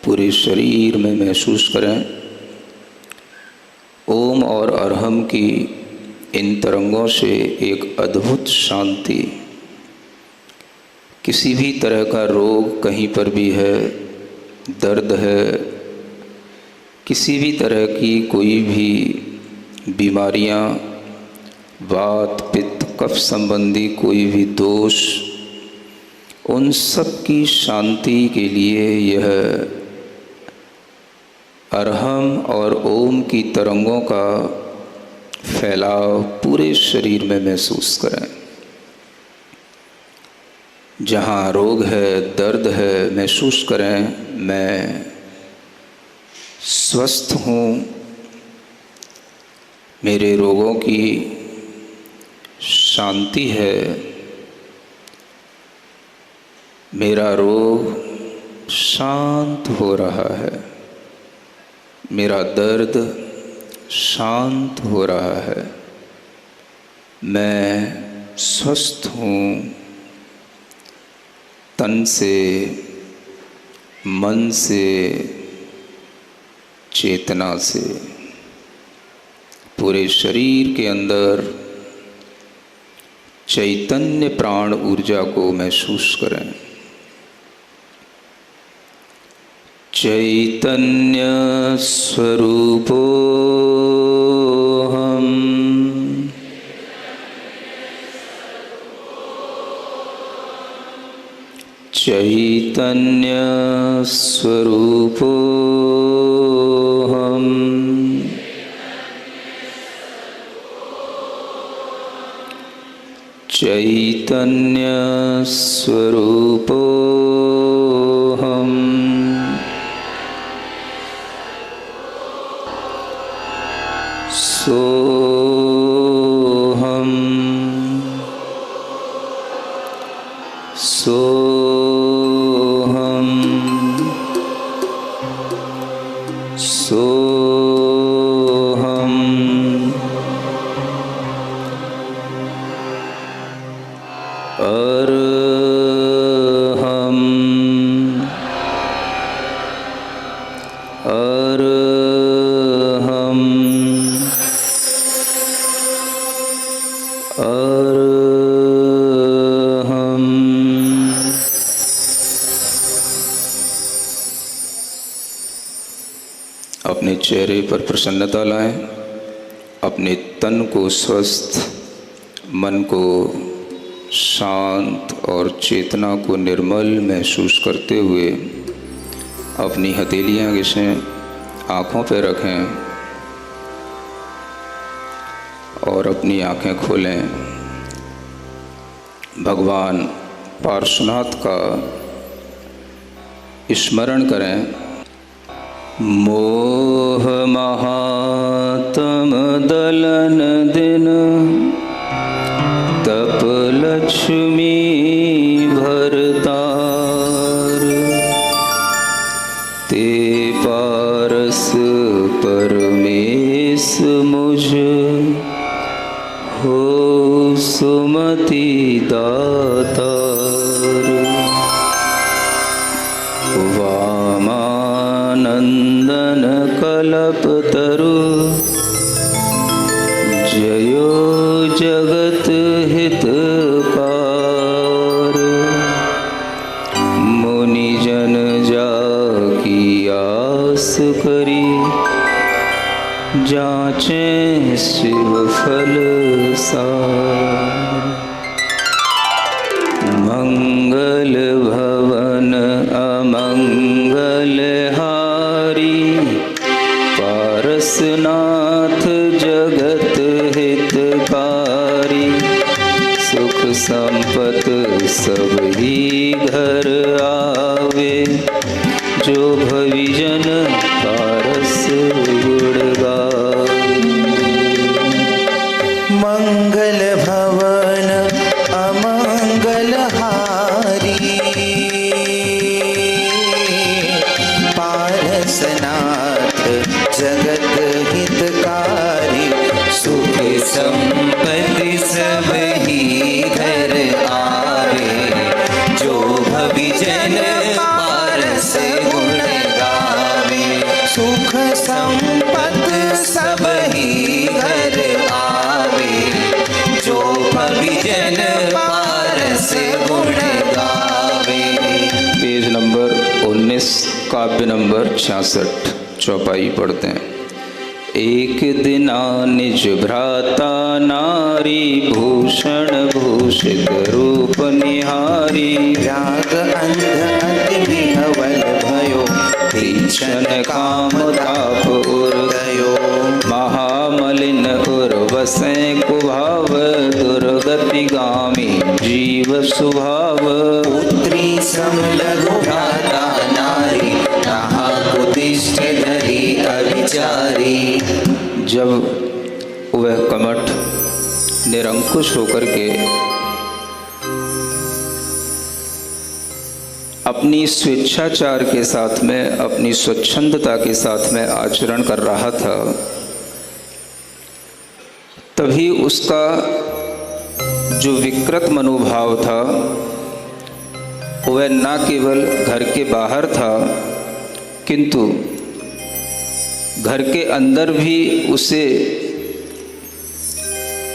पूरे शरीर में महसूस करें ओम और अरहम की इन तरंगों से एक अद्भुत शांति। किसी भी तरह का रोग कहीं पर भी है, दर्द है, किसी भी तरह की कोई भी बीमारियां, वात पित्त कफ संबंधी कोई भी दोष, उन सब की शांति के लिए यह अरहम और ओम की तरंगों का फैलाव पूरे शरीर में महसूस करें। जहाँ रोग है, दर्द है, महसूस करें मैं स्वस्थ हूँ, मेरे रोगों की शांति है, मेरा रोग शांत हो रहा है, मेरा दर्द शांत हो रहा है, मैं स्वस्थ हूँ, तन से, मन से, चेतना से। पूरे शरीर के अंदर चैतन्य प्राण ऊर्जा को महसूस करें। चैतन्य स्वरूपो हम, चैतन्य स्वरूपो हम, चैतन्य स्वरूपो हम, सोहम, सोहम, सोहम, अरहम, अरहम, अरहम। अपने चेहरे पर प्रसन्नता लाएं, अपने तन को स्वस्थ, मन को शांत और चेतना को निर्मल महसूस करते हुए अपनी हथेलियां घिसें, आँखों पर रखें और अपनी आँखें खोलें। भगवान पार्श्वनाथ का स्मरण करें। मोह महात्म दलन दिन, तप लक्ष्मी भरतार, ते पारस परमेश मुझ, हो सुमति दातार। वामानंदन कल्पतरु, जयो जगत हितकार। मुनिजन जाकी आस करी, जांचे शिव फल सार। मंगल भवन अमंगल हारी, पारसनाथ जगत हितकारी। सुख संपत सब ही घर आवे, जो भविजन पारस गुण गावे। मंगल भवन अमंगल हारी, पारसनाथ जगत हितकारी। सुख संपत्ति सब ही घर आवे, जो भविजन पारस गुण गावे। सुख संपत्ति सब ही घर आवे, जो भविजन पारस गुण गावे। पेज नंबर 19, काव्य नंबर 66, चौपाई पढ़ते हैं। एक दिना निज भ्राता नारी, भूषण भूषित रूप निहारी। राग अंध अति विहवल भयो, तीक्ष्ण काम ताप उर्दयो। महामलिन उर्वसे कुभाव, दुर्गतिगामी जीव स्वभाव। पुत्री समलघु भ्राता नारी, कहा कुतिष्ठ धरी अविचारी। जब वह कमठ निरंकुश होकर के अपनी स्वेच्छाचार के साथ में, अपनी स्वच्छंदता के साथ में आचरण कर रहा था, तभी उसका जो विकृत मनोभाव था वह न केवल घर के बाहर था, किंतु घर के अंदर भी उसे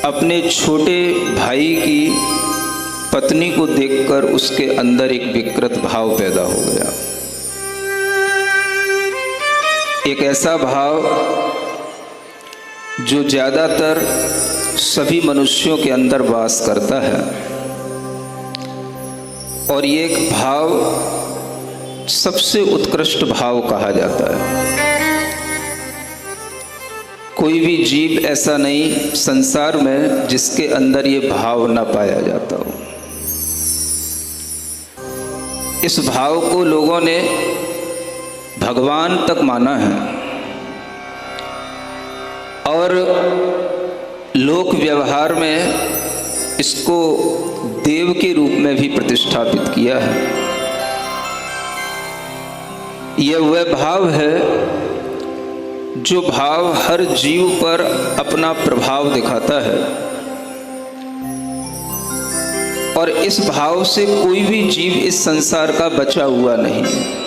अपने छोटे भाई की पत्नी को देखकर उसके अंदर एक विकृत भाव पैदा हो गया। एक ऐसा भाव जो ज़्यादातर सभी मनुष्यों के अंदर वास करता है, और ये एक भाव सबसे उत्कृष्ट भाव कहा जाता है। कोई भी जीव ऐसा नहीं संसार में जिसके अंदर ये भाव न पाया जाता हो। इस भाव को लोगों ने भगवान तक माना है और लोक व्यवहार में इसको देव के रूप में भी प्रतिष्ठापित किया है। यह वह भाव है जो भाव हर जीव पर अपना प्रभाव दिखाता है, और इस भाव से कोई भी जीव इस संसार का बचा हुआ नहीं है।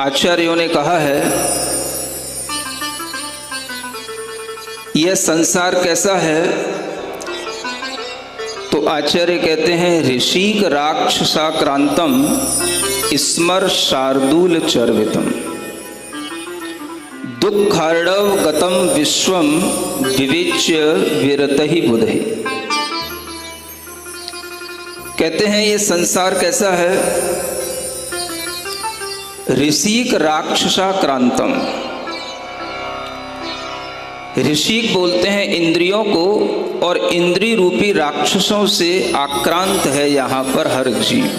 आचार्यों ने कहा है, यह संसार कैसा है, तो आचार्य कहते हैं, ऋषिक राक्षसाक्रांतम स्मर शार्दूल चर्वितम, दुःखार्णव गतम विश्वम विवेच्य विरतहि बुधहि। कहते हैं ये संसार कैसा है, ऋषिक राक्षसाक्रांतम। ऋषिक बोलते हैं इंद्रियों को, और इंद्रिय रूपी राक्षसों से आक्रांत है यहाँ पर हर जीव,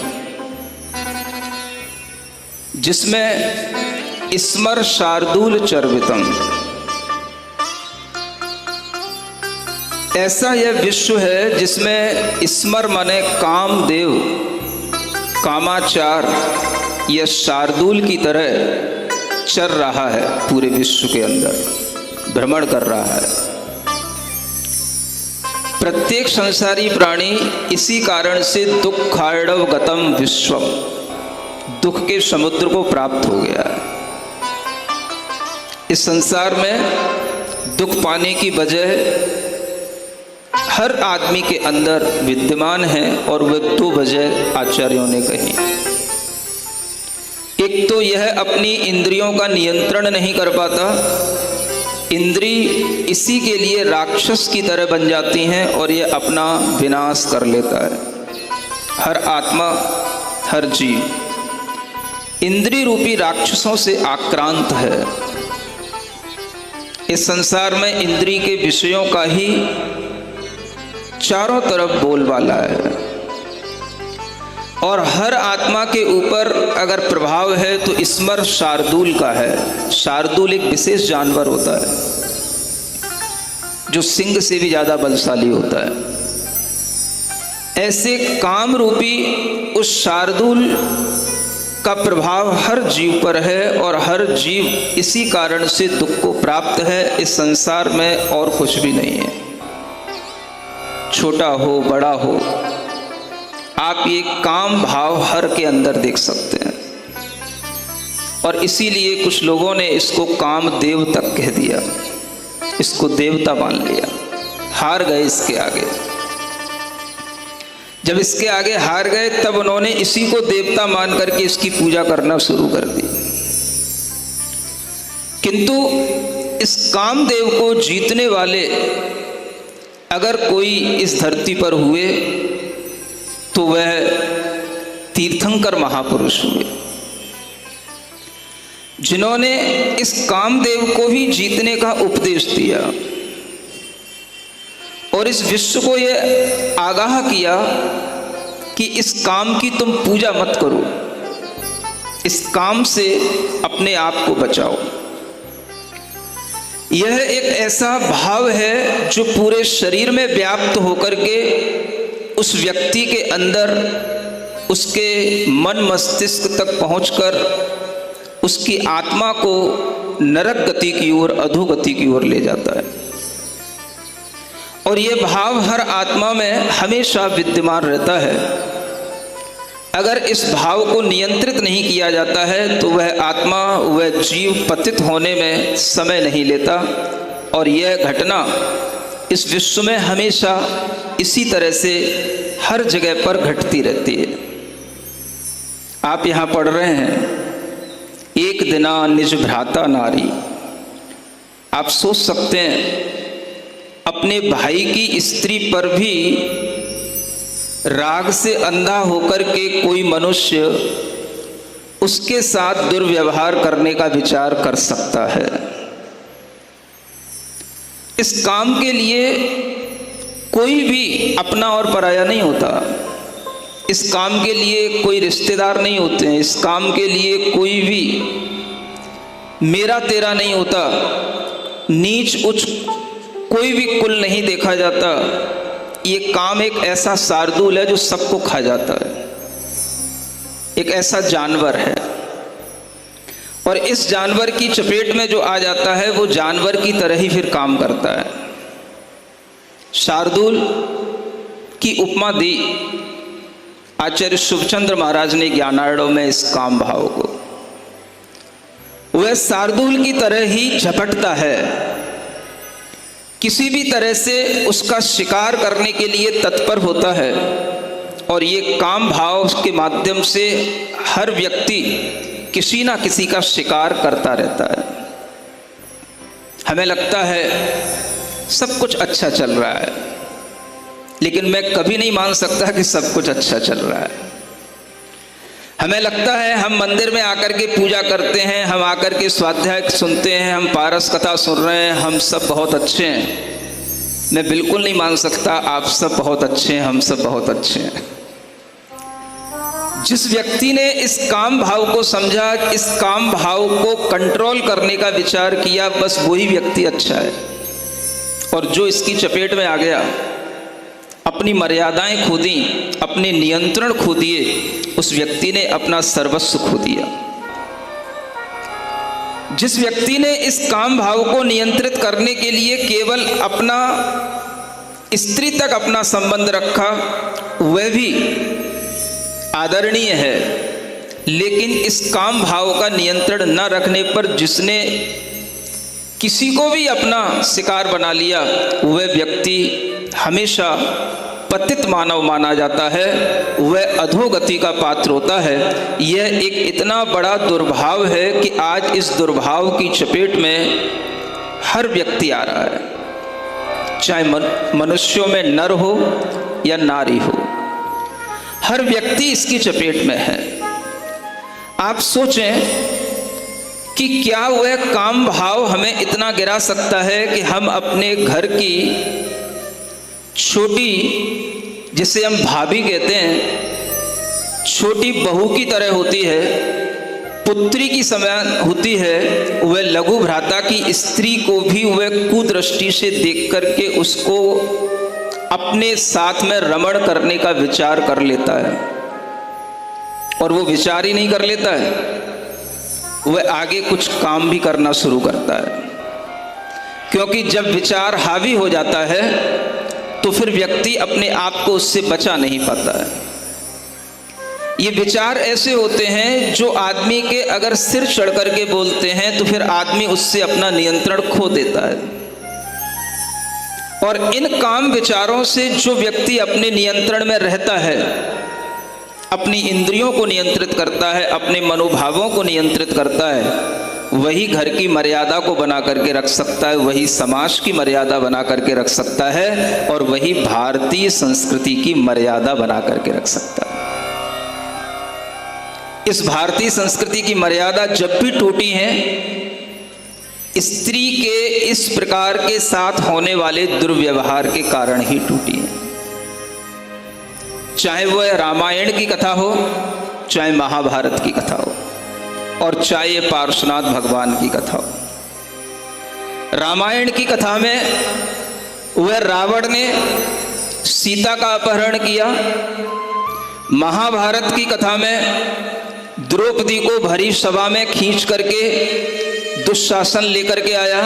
जिसमें स्मर शार्दूल चर्वितम, ऐसा यह विश्व है जिसमें स्मर माने कामदेव, कामाचार, यह शार्दूल की तरह चर रहा है, पूरे विश्व के अंदर भ्रमण कर रहा है। प्रत्येक संसारी प्राणी इसी कारण से दुःखार्णव गतम विश्वम, दुख के समुद्र को प्राप्त हो गया है। इस संसार में दुख पाने की वजह हर आदमी के अंदर विद्यमान है, और वह दो वजह आचार्यों ने कही। एक तो यह अपनी इंद्रियों का नियंत्रण नहीं कर पाता, इंद्रिय इसी के लिए राक्षस की तरह बन जाती हैं और यह अपना विनाश कर लेता है। हर आत्मा, हर जीव इंद्रिय रूपी राक्षसों से आक्रांत है। इस संसार में इंद्रिय के विषयों का ही चारों तरफ बोलबाला है। और हर आत्मा के ऊपर अगर प्रभाव है तो स्मर शार्दूल का है। शार्दूल एक विशेष जानवर होता है जो सिंह से भी ज़्यादा बलशाली होता है। ऐसे काम रूपी उस शार्दूल का प्रभाव हर जीव पर है और हर जीव इसी कारण से दुख को प्राप्त है। इस संसार में और कुछ भी नहीं है, छोटा हो बड़ा हो, आप ये काम भाव हर के अंदर देख सकते हैं। और इसीलिए कुछ लोगों ने इसको काम देव तक कह दिया, इसको देवता मान लिया, हार गए इसके आगे। जब इसके आगे हार गए तब उन्होंने इसी को देवता मान करके इसकी पूजा करना शुरू कर दी। किंतु इस कामदेव को जीतने वाले अगर कोई इस धरती पर हुए तो वह तीर्थंकर महापुरुष हुए, जिन्होंने इस कामदेव को ही जीतने का उपदेश दिया और इस विश्व को यह आगाह किया कि इस काम की तुम पूजा मत करो, इस काम से अपने आप को बचाओ। यह एक ऐसा भाव है जो पूरे शरीर में व्याप्त होकर के उस व्यक्ति के अंदर, उसके मन मस्तिष्क तक पहुंचकर उसकी आत्मा को नरक गति की ओर, अधोगति की ओर ले जाता है। और ये भाव हर आत्मा में हमेशा विद्यमान रहता है। अगर इस भाव को नियंत्रित नहीं किया जाता है तो वह आत्मा, वह जीव पतित होने में समय नहीं लेता। और यह घटना इस विश्व में हमेशा इसी तरह से हर जगह पर घटती रहती है। आप यहाँ पढ़ रहे हैं, एक दिना निज भ्राता नारी। आप सोच सकते हैं अपने भाई की स्त्री पर भी राग से अंधा होकर के कोई मनुष्य उसके साथ दुर्व्यवहार करने का विचार कर सकता है। इस काम के लिए कोई भी अपना और पराया नहीं होता, इस काम के लिए कोई रिश्तेदार नहीं होते हैं, इस काम के लिए कोई भी मेरा तेरा नहीं होता, नीच उच्च कोई भी कुल नहीं देखा जाता। ये काम एक ऐसा शार्दूल है जो सबको खा जाता है, एक ऐसा जानवर है। और इस जानवर की चपेट में जो आ जाता है वो जानवर की तरह ही फिर काम करता है। शार्दूल की उपमा दी आचार्य शुभचंद्र महाराज ने ज्ञानार्णव में इस काम भाव को। वह शार्दूल की तरह ही झपटता है, किसी भी तरह से उसका शिकार करने के लिए तत्पर होता है। और ये काम भाव के माध्यम से हर व्यक्ति किसी ना किसी का शिकार करता रहता है। हमें लगता है सब कुछ अच्छा चल रहा है, लेकिन मैं कभी नहीं मान सकता कि सब कुछ अच्छा चल रहा है। हमें लगता है हम मंदिर में आकर के पूजा करते हैं, हम आकर के स्वाध्याय सुनते हैं, हम पारस कथा सुन रहे हैं, हम सब बहुत अच्छे हैं। मैं बिल्कुल नहीं मान सकता आप सब बहुत अच्छे हैं, हम सब बहुत अच्छे हैं। जिस व्यक्ति ने इस काम भाव को समझा, इस काम भाव को कंट्रोल करने का विचार किया, बस वही व्यक्ति अच्छा है। और जो इसकी चपेट में आ गया, अपनी मर्यादाएं खो दी, अपने नियंत्रण खो दिए, उस व्यक्ति ने अपना सर्वस्व खो दिया। जिस व्यक्ति ने इस काम भाव को नियंत्रित करने के लिए केवल अपना स्त्री तक अपना संबंध रखा, वह भी आदरणीय है। लेकिन इस काम भाव का नियंत्रण न रखने पर जिसने किसी को भी अपना शिकार बना लिया, वह व्यक्ति हमेशा पतित मानव माना जाता है, वह अधोगति का पात्र होता है। यह एक इतना बड़ा दुर्भाव है कि आज इस दुर्भाव की चपेट में हर व्यक्ति आ रहा है, चाहे मनुष्यों में नर हो या नारी हो, हर व्यक्ति इसकी चपेट में है। आप सोचें कि क्या वह काम भाव हमें इतना गिरा सकता है कि हम अपने घर की छोटी, जिसे हम भाभी कहते हैं, छोटी बहू की तरह होती है, पुत्री की समान होती है, वह लघु भ्राता की स्त्री को भी वह कुदृष्टि से देख करके उसको अपने साथ में रमण करने का विचार कर लेता है। और वो विचार ही नहीं कर लेता है, वह आगे कुछ काम भी करना शुरू करता है। क्योंकि जब विचार हावी हो जाता है तो फिर व्यक्ति अपने आप को उससे बचा नहीं पाता है। ये विचार ऐसे होते हैं जो आदमी के अगर सिर चढ़ करके बोलते हैं तो फिर आदमी उससे अपना नियंत्रण खो देता है। और इन काम विचारों से जो व्यक्ति अपने नियंत्रण में रहता है, अपनी इंद्रियों को नियंत्रित करता है, अपने मनोभावों को नियंत्रित करता है, वही घर की मर्यादा को बना करके रख सकता है, वही समाज की मर्यादा बना करके रख सकता है, और वही भारतीय संस्कृति की मर्यादा बना करके रख सकता है। इस भारतीय संस्कृति की मर्यादा जब भी टूटी है, स्त्री के इस प्रकार के साथ होने वाले दुर्व्यवहार के कारण ही टूटी है। चाहे वह रामायण की कथा हो, चाहे महाभारत की कथा हो, और चाहे ये पार्श्वनाथ भगवान की कथा हो। रामायण की कथा में वह रावण ने सीता का अपहरण किया, महाभारत की कथा में द्रौपदी को भरी सभा में खींच करके दुशासन लेकर के आया,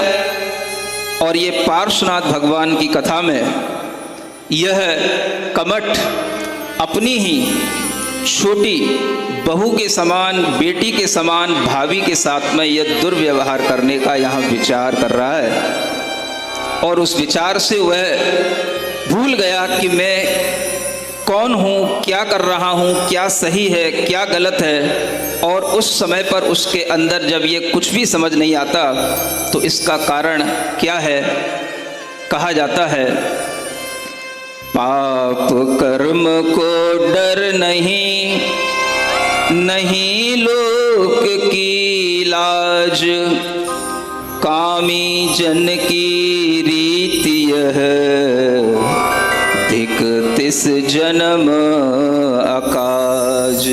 और ये पार्श्वनाथ भगवान की कथा में यह कमठ अपनी ही छोटी बहू के समान, बेटी के समान, भाभी के साथ में यह दुर्व्यवहार करने का यहाँ विचार कर रहा है। और उस विचार से वह भूल गया कि मैं कौन हूँ, क्या कर रहा हूँ, क्या सही है, क्या गलत है। और उस समय पर उसके अंदर जब ये कुछ भी समझ नहीं आता तो इसका कारण क्या है, कहा जाता है पाप कर्म को डर नहीं, नहीं लोक की लाज, कामी जन की रीति यह, धिक तिस जन्म अकाज।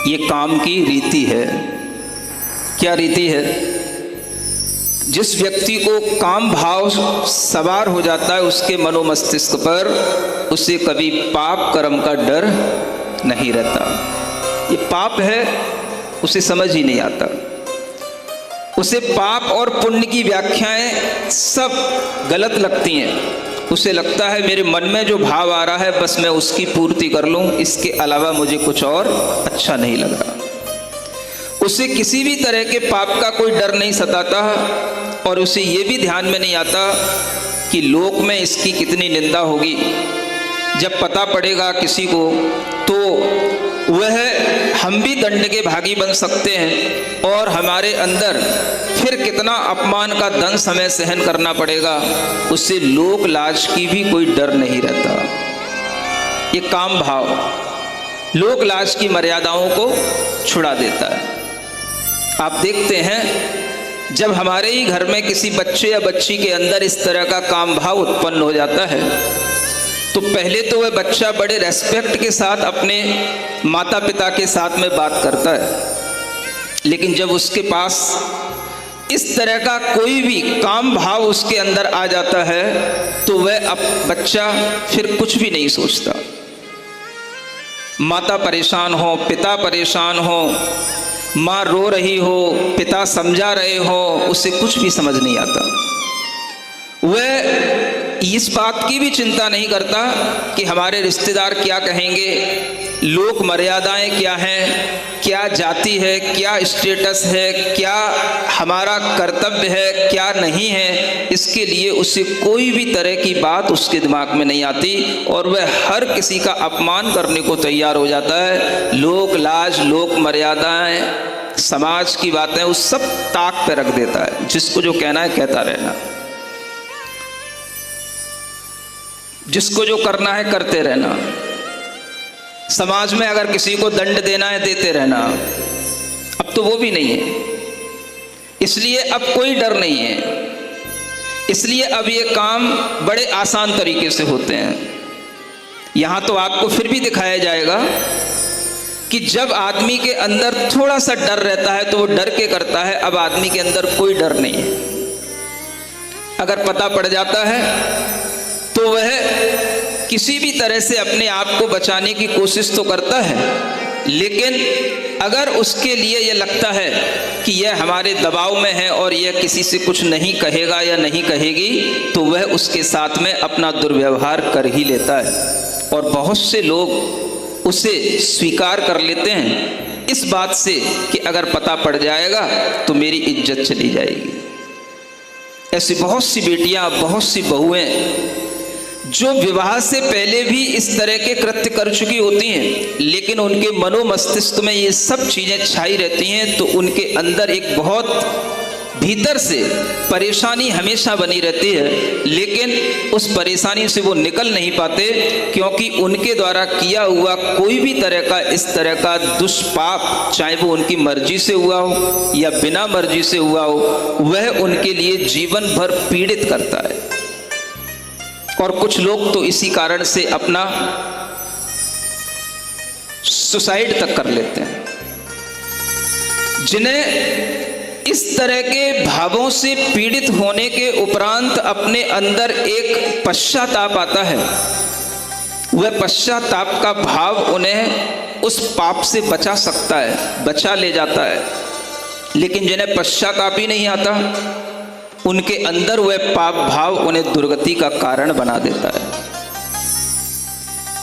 ये काम की रीति है। क्या रीति है? जिस व्यक्ति को काम भाव सवार हो जाता है उसके मनोमस्तिष्क पर, उसे कभी पाप कर्म का डर नहीं रहता। ये पाप है उसे समझ ही नहीं आता, उसे पाप और पुण्य की व्याख्याएं सब गलत लगती हैं। उसे लगता है मेरे मन में जो भाव आ रहा है बस मैं उसकी पूर्ति कर लूं, इसके अलावा मुझे कुछ और अच्छा नहीं लग रहा। उसे किसी भी तरह के पाप का कोई डर नहीं सताता, और उसे ये भी ध्यान में नहीं आता कि लोक में इसकी कितनी निंदा होगी। जब पता पड़ेगा किसी को तो वह हम भी दंड के भागी बन सकते हैं, और हमारे अंदर फिर कितना अपमान का दंश हमें सहन करना पड़ेगा। उससे लोक लाज की भी कोई डर नहीं रहता। ये काम भाव लोक लाज की मर्यादाओं को छुड़ा देता है। आप देखते हैं जब हमारे ही घर में किसी बच्चे या बच्ची के अंदर इस तरह का काम भाव उत्पन्न हो जाता है तो पहले तो वह बच्चा बड़े रेस्पेक्ट के साथ अपने माता पिता के साथ में बात करता है, लेकिन जब उसके पास इस तरह का कोई भी काम भाव उसके अंदर आ जाता है तो वह अब बच्चा फिर कुछ भी नहीं सोचता। माता परेशान हो, पिता परेशान हो, माँ रो रही हो, पिता समझा रहे हो, उसे कुछ भी समझ नहीं आता। वह इस बात की भी चिंता नहीं करता कि हमारे रिश्तेदार क्या कहेंगे, लोक मर्यादाएं क्या हैं, क्या जाति है, क्या स्टेटस है, क्या हमारा कर्तव्य है, क्या नहीं है। इसके लिए उसे कोई भी तरह की बात उसके दिमाग में नहीं आती, और वह हर किसी का अपमान करने को तैयार हो जाता है। लोक लाज, लोक मर्यादाएं, समाज की बातें उस सब ताक पे रख देता है। जिसको जो कहना है कहता रहना, जिसको जो करना है करते रहना। समाज में अगर किसी को दंड देना है देते रहना। अब तो वो भी नहीं है, इसलिए अब कोई डर नहीं है। इसलिए अब ये काम बड़े आसान तरीके से होते हैं। यहाँ तो आपको फिर भी दिखाया जाएगा कि जब आदमी के अंदर थोड़ा सा डर रहता है तो वो डर के करता है, अब आदमी के अंदर कोई डर नहीं है। अगर पता पड़ जाता है तो वह किसी भी तरह से अपने आप को बचाने की कोशिश तो करता है, लेकिन अगर उसके लिए यह लगता है कि यह हमारे दबाव में है और यह किसी से कुछ नहीं कहेगा या नहीं कहेगी, तो वह उसके साथ में अपना दुर्व्यवहार कर ही लेता है। और बहुत से लोग उसे स्वीकार कर लेते हैं इस बात से कि अगर पता पड़ जाएगा तो मेरी इज्जत चली जाएगी। ऐसी बहुत सी बेटियां, बहुत सी बहुएं जो विवाह से पहले भी इस तरह के कृत्य कर चुकी होती हैं, लेकिन उनके मनोमस्तिष्क में ये सब चीज़ें छाई रहती हैं, तो उनके अंदर एक बहुत भीतर से परेशानी हमेशा बनी रहती है, लेकिन उस परेशानी से वो निकल नहीं पाते, क्योंकि उनके द्वारा किया हुआ कोई भी तरह का इस तरह का दुष्पाप, चाहे वो उनकी मर्जी से हुआ हो या बिना मर्जी से हुआ हो, वह उनके लिए जीवन भर पीड़ित करता है। और कुछ लोग तो इसी कारण से अपना सुसाइड तक कर लेते हैं। जिन्हें इस तरह के भावों से पीड़ित होने के उपरांत अपने अंदर एक पश्चाताप आता है, वह पश्चाताप का भाव उन्हें उस पाप से बचा सकता है, बचा ले जाता है। लेकिन जिन्हें पश्चाताप ही नहीं आता, उनके अंदर वह पाप भाव उन्हें दुर्गति का कारण बना देता है।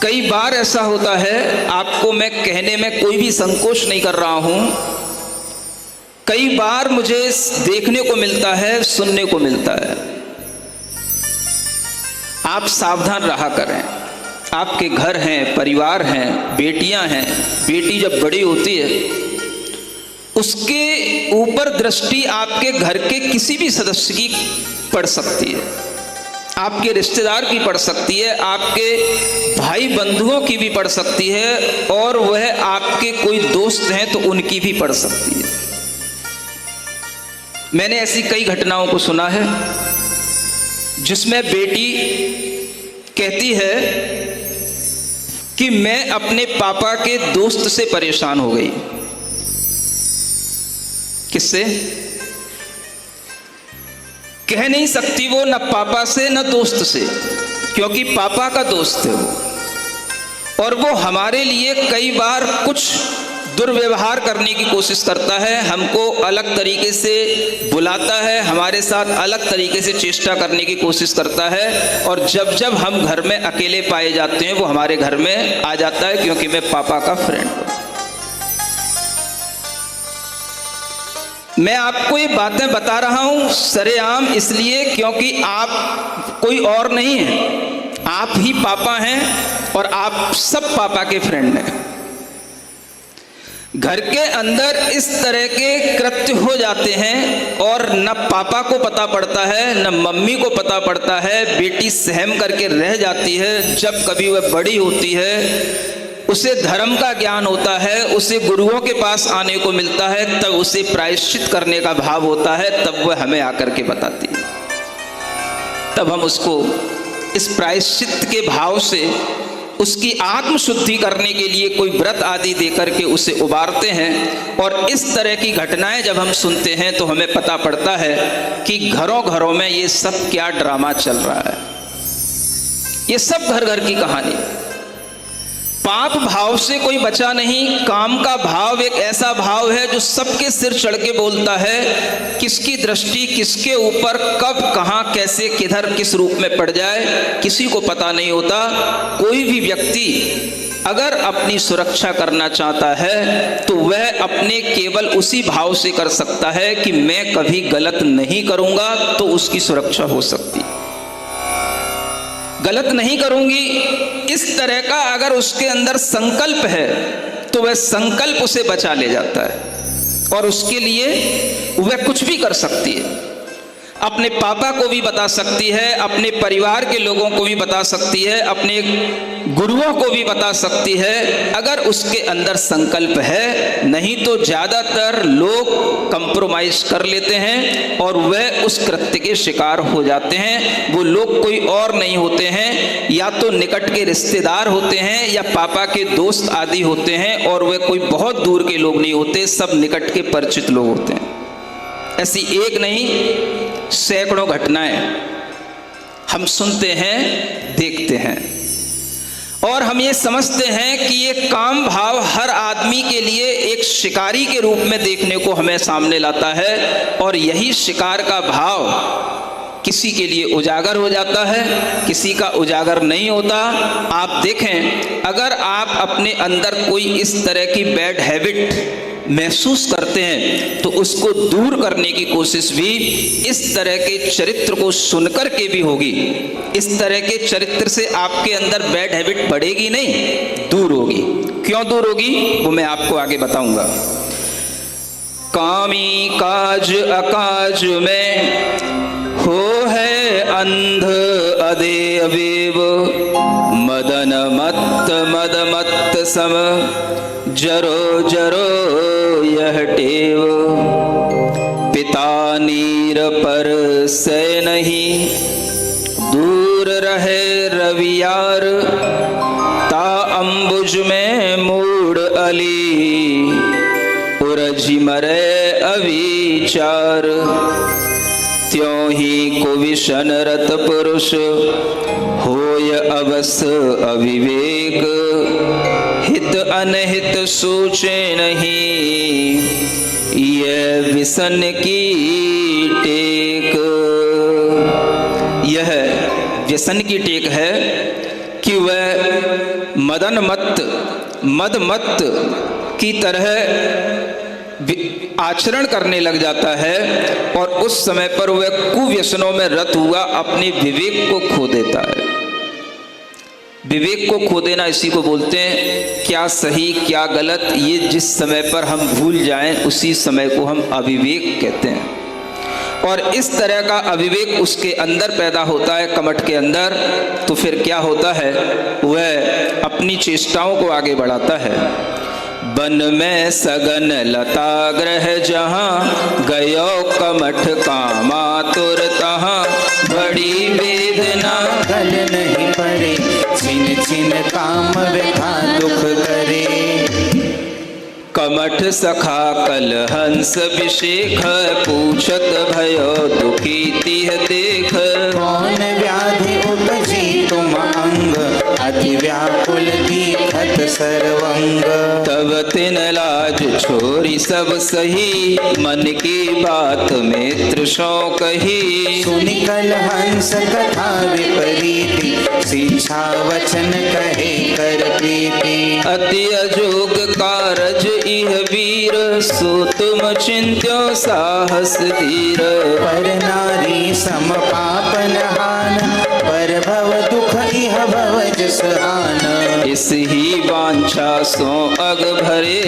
कई बार ऐसा होता है, आपको मैं कहने में कोई भी संकोच नहीं कर रहा हूं, कई बार मुझे देखने को मिलता है, सुनने को मिलता है। आप सावधान रहा करें। आपके घर हैं, परिवार हैं, बेटियां हैं, बेटी जब बड़ी होती है उसके ऊपर दृष्टि आपके घर के किसी भी सदस्य की पड़ सकती है, आपके रिश्तेदार की पड़ सकती है, आपके भाई बंधुओं की भी पड़ सकती है, और वह आपके कोई दोस्त हैं तो उनकी भी पड़ सकती है। मैंने ऐसी कई घटनाओं को सुना है जिसमें बेटी कहती है कि मैं अपने पापा के दोस्त से परेशान हो गई। किससे? कह नहीं सकती वो, न पापा से न दोस्त से, क्योंकि पापा का दोस्त है वो, और वो हमारे लिए कई बार कुछ दुर्व्यवहार करने की कोशिश करता है, हमको अलग तरीके से बुलाता है, हमारे साथ अलग तरीके से चेष्टा करने की कोशिश करता है, और जब जब हम घर में अकेले पाए जाते हैं वो हमारे घर में आ जाता है, क्योंकि मैं पापा का फ्रेंड हूं। मैं आपको ये बातें बता रहा हूं सरेआम इसलिए क्योंकि आप कोई और नहीं है, आप ही पापा हैं और आप सब पापा के फ्रेंड हैं। घर के अंदर इस तरह के कृत्य हो जाते हैं और न पापा को पता पड़ता है, न मम्मी को पता पड़ता है, बेटी सहम करके रह जाती है। जब कभी वह बड़ी होती है, उसे धर्म का ज्ञान होता है, उसे गुरुओं के पास आने को मिलता है, तब उसे प्रायश्चित करने का भाव होता है, तब वह हमें आकर के बताती है। तब हम उसको इस प्रायश्चित के भाव से उसकी आत्म शुद्धि करने के लिए कोई व्रत आदि देकर के उसे उबारते हैं। और इस तरह की घटनाएं जब हम सुनते हैं तो हमें पता पड़ता है कि घरों घरों में ये सब क्या ड्रामा चल रहा है। ये सब घर घर की कहानी। पाप भाव से कोई बचा नहीं। काम का भाव एक ऐसा भाव है जो सबके सिर चढ़ के बोलता है, किसकी दृष्टि किसके ऊपर कब कहां कैसे किधर किस रूप में पड़ जाए किसी को पता नहीं होता। कोई भी व्यक्ति अगर अपनी सुरक्षा करना चाहता है तो वह अपने केवल उसी भाव से कर सकता है कि मैं कभी गलत नहीं करूंगा, तो उसकी सुरक्षा हो सकती है। गलत नहीं करूंगी, इस तरह का अगर उसके अंदर संकल्प है तो वह संकल्प उसे बचा ले जाता है और उसके लिए वह कुछ भी कर सकती है। अपने पापा को भी बता सकती है, अपने परिवार के लोगों को भी बता सकती है, अपने गुरुओं को भी बता सकती है, अगर उसके अंदर संकल्प है। नहीं तो ज़्यादातर लोग कंप्रोमाइज कर लेते हैं और वह उस कृत्य के शिकार हो जाते हैं। वो लोग कोई और नहीं होते हैं, या तो निकट के रिश्तेदार होते हैं या पापा के दोस्त आदि होते हैं, और वह कोई बहुत दूर के लोग नहीं होते, सब निकट के परिचित लोग होते हैं। ऐसी एक नहीं, सैकड़ों घटनाएं हम सुनते हैं, देखते हैं, और हम ये समझते हैं कि ये काम भाव हर आदमी के लिए एक शिकारी के रूप में देखने को हमें सामने लाता है, और यही शिकार का भाव किसी के लिए उजागर हो जाता है, किसी का उजागर नहीं होता। आप देखें, अगर आप अपने अंदर कोई इस तरह की बैड हैबिट महसूस करते हैं तो उसको दूर करने की कोशिश भी इस तरह के चरित्र को सुनकर के भी होगी। इस तरह के चरित्र से आपके अंदर बैड हैबिट बढ़ेगी नहीं, दूर होगी। क्यों दूर होगी वो मैं आपको आगे बताऊंगा। कामी काज अकाज में हो है अंध अदेव, मदन मत्त मद मत्त सम, जरो जरो यह टेव। पिता नीर पर से नहीं, दूर रहे रवियार, ता अंबुज में मूड अली, उरझी मरे अविचार। त्यों ही कुविशन रत पुरुष, होय अवस अविवेक, हित अनहित सोचे नहीं, यह विसन की टेक। यह व्यसन की टेक है कि वह मदन मद मत की तरह आचरण करने लग जाता है, और उस समय पर वह कुव्यसनों में रत हुआ अपने विवेक को खो देता है। विवेक को खो देना इसी को बोलते हैं। क्या सही क्या गलत ये जिस समय पर हम भूल जाएं, उसी समय को हम अविवेक कहते हैं। और इस तरह का अविवेक उसके अंदर पैदा होता है, कमठ के अंदर, तो फिर क्या होता है, वह अपनी चेष्टाओं को आगे बढ़ाता है। बन में सगन लता ग्रह जहाँ, गयो कमठ कामा तुर तहाँ, बड़ी वेदना गल नहीं पड़े, छिन छिन काम व्यथा दुख करे। कमठ सखा कल हंस विशेख, पूछत भयो दुखी तिह देख। कौन व्याधि उपजी तुम अंग, अति व्याकुल दीखत सर्वंग। तब तिन लाज छोरी सब सही, मन की बात मित्र सो कही। सुनि कल हंस कथा विपरीति, शिक्षा वचन कहे कर प्रीति। अति अजोग कारज इह वीर, सो तुम चिंत्यो साहस धीर। पर नारी सम पापन हान, पर भव दुख इह भव जस आन। इस ही वांछा सो अग भरे,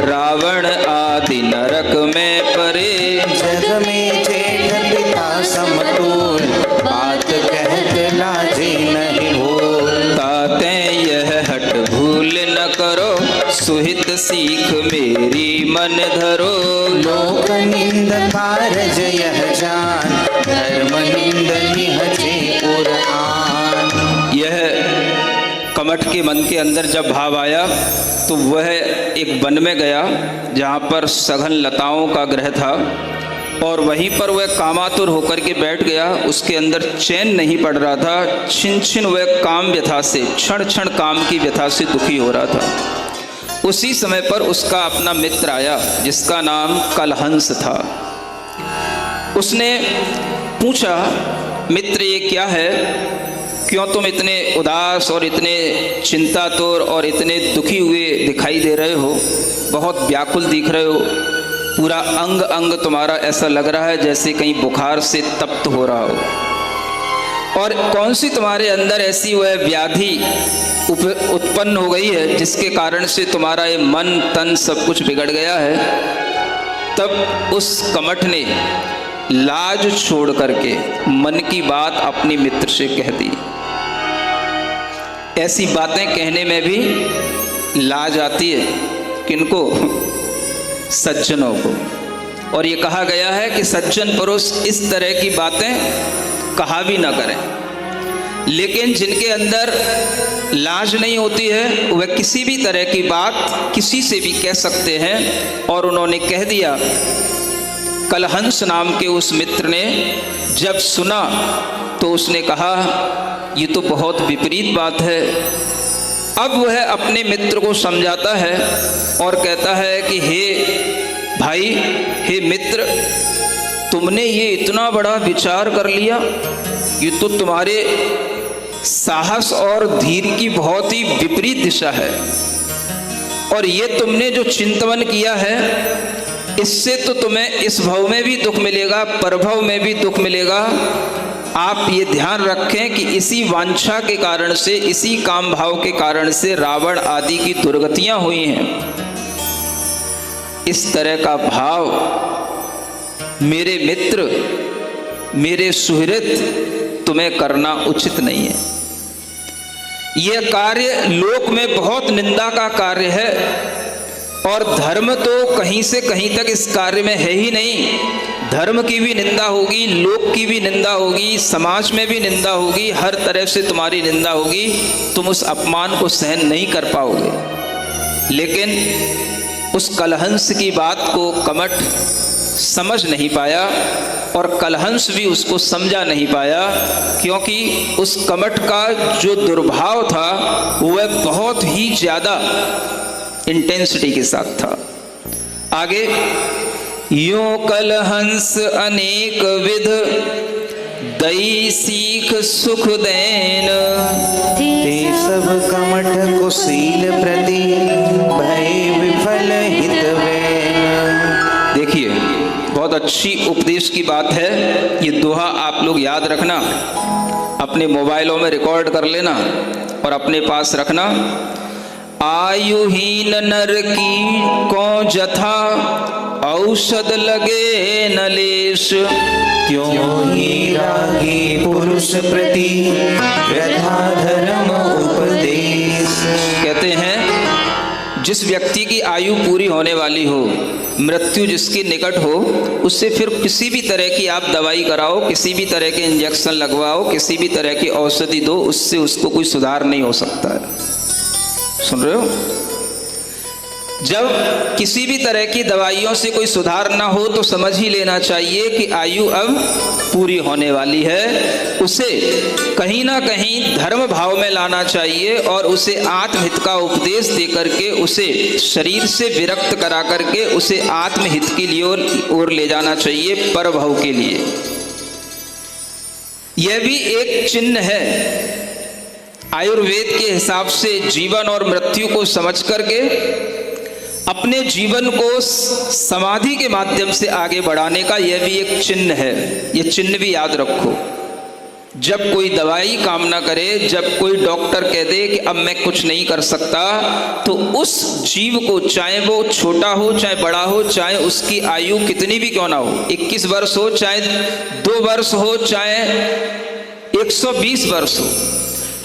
रावण आदि नरक में परे। जग में जेठ पिता समतुल, बात कहत लाजे नहीं भूल। ताते यह हट भूल न करो, सुहित सीख मेरी मन धरो। लोक निंद कारज यह जान, धर्म निंद निहजे पुराण। यह कमठ के मन के अंदर जब भाव आया तो वह एक वन में गया जहाँ पर सघन लताओं का ग्रह था, और वहीं पर वह कामातुर होकर के बैठ गया। उसके अंदर चैन नहीं पड़ रहा था, छिन छिन वह काम व्यथा से, क्षण क्षण काम की व्यथा से दुखी हो रहा था। उसी समय पर उसका अपना मित्र आया जिसका नाम कलहंस था। उसने पूछा, मित्र ये क्या है, क्यों तुम इतने उदास और इतने चिंतातुर और इतने दुखी हुए दिखाई दे रहे हो, बहुत व्याकुल दिख रहे हो, पूरा अंग अंग तुम्हारा ऐसा लग रहा है जैसे कहीं बुखार से तप्त हो रहा हो, और कौन सी तुम्हारे अंदर ऐसी वह व्याधि उत्पन्न हो गई है जिसके कारण से तुम्हारा ये मन तन सब कुछ बिगड़ गया है। तब उस कमठ ने लाज छोड़ करके मन की बात अपने मित्र से कह दी। ऐसी बातें कहने में भी लाज आती है, किनको? सज्जनों को। और ये कहा गया है कि सज्जन पुरुष इस तरह की बातें कहा भी ना करें। लेकिन जिनके अंदर लाज नहीं होती है वह किसी भी तरह की बात किसी से भी कह सकते हैं। और उन्होंने कह दिया। कलहंस नाम के उस मित्र ने जब सुना तो उसने कहा, ये तो बहुत विपरीत बात है। अब वह अपने मित्र को समझाता है और कहता है कि हे भाई, हे मित्र, तुमने ये इतना बड़ा विचार कर लिया, ये तो तुम्हारे साहस और धीर की बहुत ही विपरीत दिशा है। और ये तुमने जो चिंतन किया है, इससे तो तुम्हें इस भव में भी दुख मिलेगा, परभव में भी दुख मिलेगा। आप ये ध्यान रखें कि इसी वांछा के कारण से, इसी काम भाव के कारण से रावण आदि की दुर्गतियां हुई हैं। इस तरह का भाव मेरे मित्र, मेरे सुहृद, तुम्हें करना उचित नहीं है। यह कार्य लोक में बहुत निंदा का कार्य है और धर्म तो कहीं से कहीं तक इस कार्य में है ही नहीं। धर्म की भी निंदा होगी, लोक की भी निंदा होगी, समाज में भी निंदा होगी, हर तरफ से तुम्हारी निंदा होगी। तुम उस अपमान को सहन नहीं कर पाओगे। लेकिन उस कलहंस की बात को कमठ समझ नहीं पाया और कलहंस भी उसको समझा नहीं पाया, क्योंकि उस कमठ का जो दुर्भाव था वह बहुत ही ज़्यादा इंटेंसिटी के साथ था। आगे, यूं कलहंस अनेक विध, दई सीख सुख देन, ते सब कमठ कुशील प्रति, भय विफल हित वैन। देखिए, बहुत अच्छी उपदेश की बात है। ये दोहा आप लोग याद रखना, अपने मोबाइलों में रिकॉर्ड कर लेना और अपने पास रखना। आयुहीन नर की को जथा, औषध लगे न लेश, त्यों ही रागी पुरुष प्रति, व्यथा धर्म उपदेश। कहते हैं, जिस व्यक्ति की आयु पूरी होने वाली हो, मृत्यु जिसके निकट हो, उससे फिर किसी भी तरह की आप दवाई कराओ, किसी भी तरह के इंजेक्शन लगवाओ, किसी भी तरह की औषधि दो, उससे उसको कोई सुधार नहीं हो सकता है। सुन रहे हो? जब किसी भी तरह की दवाइयों से कोई सुधार ना हो तो समझ ही लेना चाहिए कि आयु अब पूरी होने वाली है। उसे कहीं ना कहीं धर्म भाव में लाना चाहिए और उसे आत्महित का उपदेश दे करके उसे शरीर से विरक्त करा करके उसे आत्महित के लिए ओर ले जाना चाहिए, परभव के लिए। यह भी एक चिन्ह है। आयुर्वेद के हिसाब से जीवन और मृत्यु को समझ करके अपने जीवन को समाधि के माध्यम से आगे बढ़ाने का यह भी एक चिन्ह है। यह चिन्ह भी याद रखो। जब कोई दवाई काम ना करे, जब कोई डॉक्टर कह दे कि अब मैं कुछ नहीं कर सकता, तो उस जीव को, चाहे वो छोटा हो चाहे बड़ा हो, चाहे उसकी आयु कितनी भी क्यों ना हो, 21 वर्ष हो चाहे 2 वर्ष हो चाहे 120 वर्ष हो,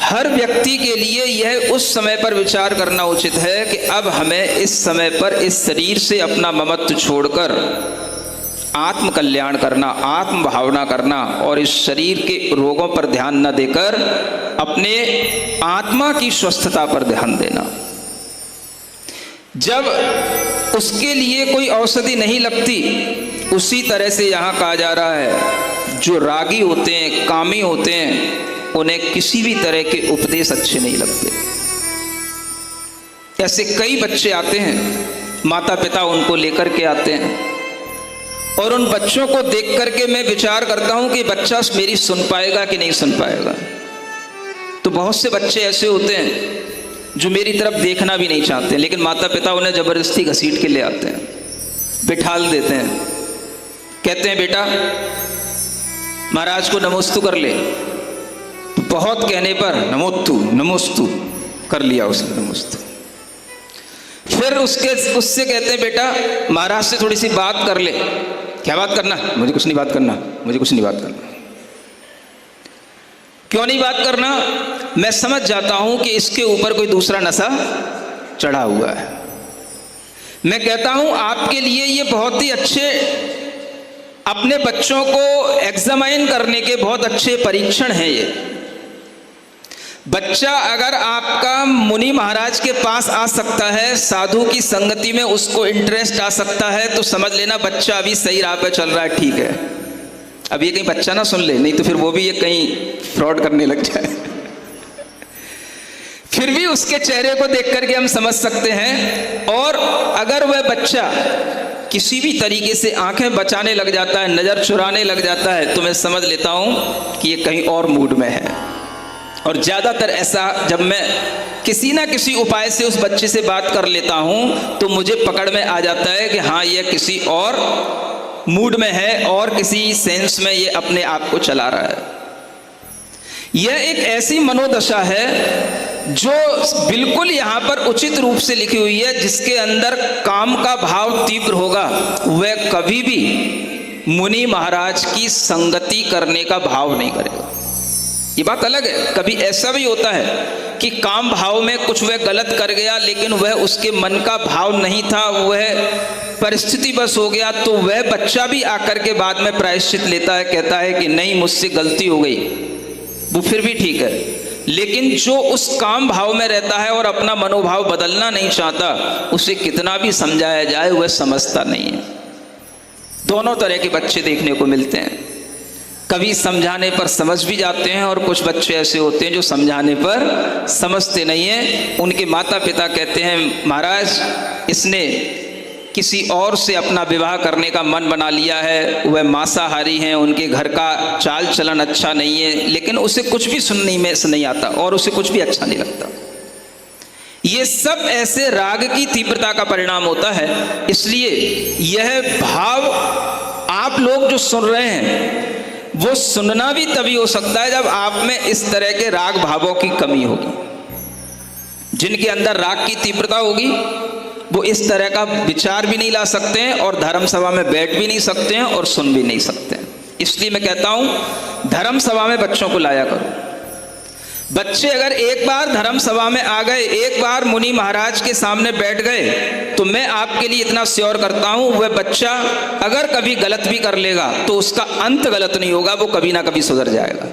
हर व्यक्ति के लिए यह उस समय पर विचार करना उचित है कि अब हमें इस समय पर इस शरीर से अपना ममत्व छोड़कर आत्म कल्याण करना, आत्म भावना करना और इस शरीर के रोगों पर ध्यान न देकर अपने आत्मा की स्वस्थता पर ध्यान देना। जब उसके लिए कोई औषधि नहीं लगती, उसी तरह से यहाँ कहा जा रहा है, जो रागी होते हैं, कामी होते हैं, उन्हें किसी भी तरह के उपदेश अच्छे नहीं लगते। ऐसे कई बच्चे आते हैं, माता पिता उनको लेकर के आते हैं और उन बच्चों को देख करके मैं विचार करता हूं कि बच्चा मेरी सुन पाएगा कि नहीं सुन पाएगा। तो बहुत से बच्चे ऐसे होते हैं जो मेरी तरफ देखना भी नहीं चाहते, लेकिन माता पिता उन्हें जबरदस्ती घसीट के ले आते हैं, बिठाल देते हैं, कहते हैं बेटा महाराज को नमोस्तु कर ले। बहुत कहने पर नमोस्तु कर लिया उसने, नमोस्तु। फिर उससे कहते हैं बेटा महाराज से थोड़ी सी बात कर ले। क्या बात करना, मुझे कुछ नहीं बात करना, मुझे कुछ नहीं बात करना। क्यों नहीं बात करना? मैं समझ जाता हूं कि इसके ऊपर कोई दूसरा नशा चढ़ा हुआ है। मैं कहता हूं आपके लिए ये बहुत ही अच्छे, अपने बच्चों को एग्जामाइन करने के बहुत अच्छे परीक्षण हैं। ये बच्चा अगर आपका मुनि महाराज के पास आ सकता है, साधु की संगति में उसको इंटरेस्ट आ सकता है, तो समझ लेना बच्चा अभी सही राह पे चल रहा है, ठीक है। अब ये कहीं बच्चा ना सुन ले, नहीं तो फिर वो भी ये कहीं फ्रॉड करने लग जाए। फिर भी उसके चेहरे को देख करके हम समझ सकते हैं। और अगर वह बच्चा किसी भी तरीके से आंखें बचाने लग जाता है, नज़र चुराने लग जाता है, तो मैं समझ लेता हूं कि ये कहीं और मूड में है। और ज़्यादातर ऐसा जब मैं किसी ना किसी उपाय से उस बच्चे से बात कर लेता हूं तो मुझे पकड़ में आ जाता है कि हाँ, ये किसी और मूड में है और किसी सेंस में ये अपने आप को चला रहा है। यह एक ऐसी मनोदशा है जो बिल्कुल यहाँ पर उचित रूप से लिखी हुई है। जिसके अंदर काम का भाव तीव्र होगा वह कभी भी मुनि महाराज की संगति करने का भाव नहीं करेगा। ये बात अलग है। कभी ऐसा भी होता है कि काम भाव में कुछ वह गलत कर गया, लेकिन वह उसके मन का भाव नहीं था, वह परिस्थिति बस हो गया, तो वह बच्चा भी आकर के बाद में प्रायश्चित लेता है, कहता है कि नहीं, मुझसे गलती हो गई, वो फिर भी ठीक है। लेकिन जो उस काम भाव में रहता है और अपना मनोभाव बदलना नहीं चाहता, उसे कितना भी समझाया जाए वह समझता नहीं है। दोनों तरह के बच्चे देखने को मिलते हैं। कभी समझाने पर समझ भी जाते हैं और कुछ बच्चे ऐसे होते हैं जो समझाने पर समझते नहीं हैं। उनके माता पिता कहते हैं, महाराज इसने किसी और से अपना विवाह करने का मन बना लिया है, वह मांसाहारी हैं, उनके घर का चाल चलन अच्छा नहीं है, लेकिन उसे कुछ भी सुनने में से नहीं आता और उसे कुछ भी अच्छा नहीं लगता। ये सब ऐसे राग की तीव्रता का परिणाम होता है। इसलिए यह भाव आप लोग जो सुन रहे हैं वो सुनना भी तभी हो सकता है जब आप में इस तरह के राग भावों की कमी होगी। जिनके अंदर राग की तीव्रता होगी वो इस तरह का विचार भी नहीं ला सकते हैं और धर्म सभा में बैठ भी नहीं सकते हैं और सुन भी नहीं सकते हैं। इसलिए मैं कहता हूं धर्म सभा में बच्चों को लाया करो। बच्चे अगर एक बार धर्म सभा में आ गए, एक बार मुनि महाराज के सामने बैठ गए, तो मैं आपके लिए इतना श्योर करता हूं वह बच्चा अगर कभी गलत भी कर लेगा तो उसका अंत गलत नहीं होगा, वो कभी ना कभी सुधर जाएगा।